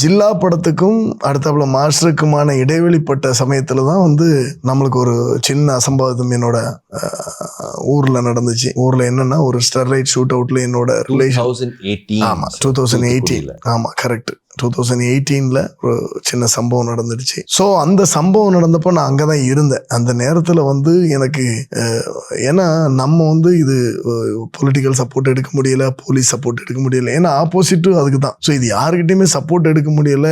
ஜில்லா படத்துக்கும் அடுத்தாப்புல மாஸ்டருக்குமான இடைவெளிப்பட்ட சமயத்துல தான் வந்து நம்மளுக்கு ஒரு சின்ன அசம்பாவிதம் என்னோட ஊர்ல நடந்துச்சு. ஊர்ல என்னன்னா ஒரு ஸ்டெர்லைட் ஷூட் அவுட்ல என்னோட ரிலேஷன் 2018 ஆமா கரெக்ட் 2018 ஒரு சின்ன சம்பவம் நடந்துடுச்சு. ஸோ அந்த சம்பவம் நடந்தப்போ நான் அங்கதான் இருந்தேன். அந்த நேரத்துல வந்து எனக்கு ஏன்னா நம்ம வந்து இது பொலிட்டிக்கல் சப்போர்ட் எடுக்க முடியல, போலீஸ் சப்போர்ட் எடுக்க முடியல, ஏன்னா ஆப்போசிட்டு அதுக்கு தான். ஸோ இது யாருக்கிட்டையுமே சப்போர்ட் எடுக்க முடியல,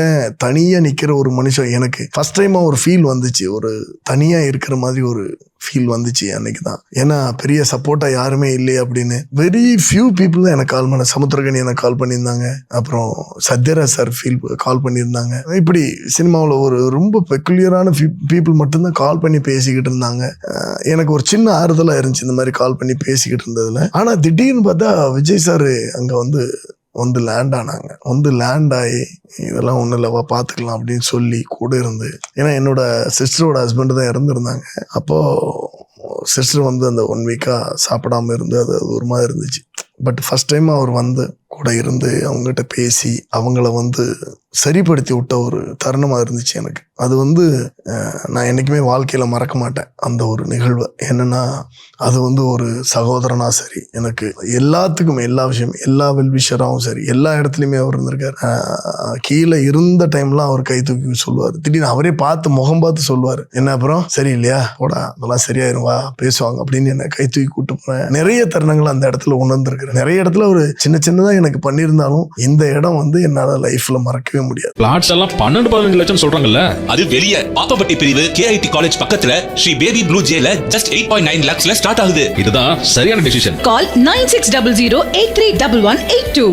தனியா நிக்கிற ஒரு மனுஷன். எனக்கு ஃபர்ஸ்ட் டைமா ஒரு ஃபீல் வந்துச்சு, ஒரு தனியா இருக்கிற மாதிரி ஒரு ஃபீல் வந்துச்சு அன்னைக்கு தான். ஏன்னா பெரிய சப்போர்ட்டா யாருமே இல்லையே அப்படின்னு. வெரி ஃபியூ பீப்புள் தான் எனக்கு கால் பண்ண. சமுத்திரகனி எனக்கு கால் பண்ணியிருந்தாங்க, அப்புறம் சத்யராஜ் சார் கால் பண்ணியிருந்தாங்க. இப்படி சினிமாவில் ஒரு ரொம்ப பெக்குலியரான பீப்புள் மட்டும்தான் கால் பண்ணி பேசிக்கிட்டு இருந்தாங்க. எனக்கு ஒரு சின்ன ஆறுதலாக இருந்துச்சு இந்த மாதிரி கால் பண்ணி பேசிக்கிட்டு இருந்ததுல. ஆனால் திடீர்னு பார்த்தா விஜய் சார் அங்கே வந்து லேண்ட் ஆனாங்க. வந்து லேண்ட் ஆகி இதெல்லாம் ஒன்றும் இல்லைவா பார்த்துக்கலாம் அப்படின்னு சொல்லி கூட இருந்து, ஏன்னா என்னோட சிஸ்டரோட ஹஸ்பண்ட் தான் இறந்துருந்தாங்க. அப்போது சிஸ்டர் வந்து அந்த 1 வீக்காக சாப்பிடாம இருந்து அது ஒரு மாதிரி இருந்துச்சு. பட் ஃபர்ஸ்ட் டைம் அவர் வந்து கூட இருந்து அவங்ககிட்ட பேசி அவங்கள வந்து சரிப்படுத்தி விட்ட ஒரு தருணமாக இருந்துச்சு எனக்கு. அது வந்து நான் என்றைக்குமே வாழ்க்கையில் மறக்க மாட்டேன் அந்த ஒரு நிகழ்வை. என்னென்னா அது வந்து ஒரு சகோதரனா சரி, எனக்கு எல்லாத்துக்கும் எல்லா விஷயம், எல்லா வெல்விஷராகவும் சரி, எல்லா இடத்துலையுமே அவர் இருந்திருக்கார். கீழே இருந்த டைம்லாம் அவர் கை தூக்கி சொல்லுவார். திடீர்னு அவரே முகம் பார்த்து சொல்லுவார், என்ன அப்புறம் சரி இல்லையா, போடா அதெல்லாம் சரியாயிரும் வா பேசுவாங்க அப்படின்னு என்ன கை தூக்கி கூட்டு போனேன். நிறைய தருணங்கள் அந்த இடத்துல உணர்ந்திருக்கிறேன். நிறைய இடத்துல ஒரு சின்னதாக எனக்கு பண்ணியிருந்தாலும் இந்த இடம் வந்து என்னால் லைஃப்ல மறக்கவே முடியாது. பிளாட்ஸ் எல்லாம் 12-15 லட்சம் சொல்றாங்கல்ல, அது வெளிய பாப்பப்பட்டி பிரிவு KIT காலேஜ் பக்கத்துல ஸ்ரீ பேபி ப்ளூ ஜேல just 8.9 lakhsல ஸ்டார்ட் ஆகுது. இதுதான் சரியான டிசிஷன். Call 9600 831182.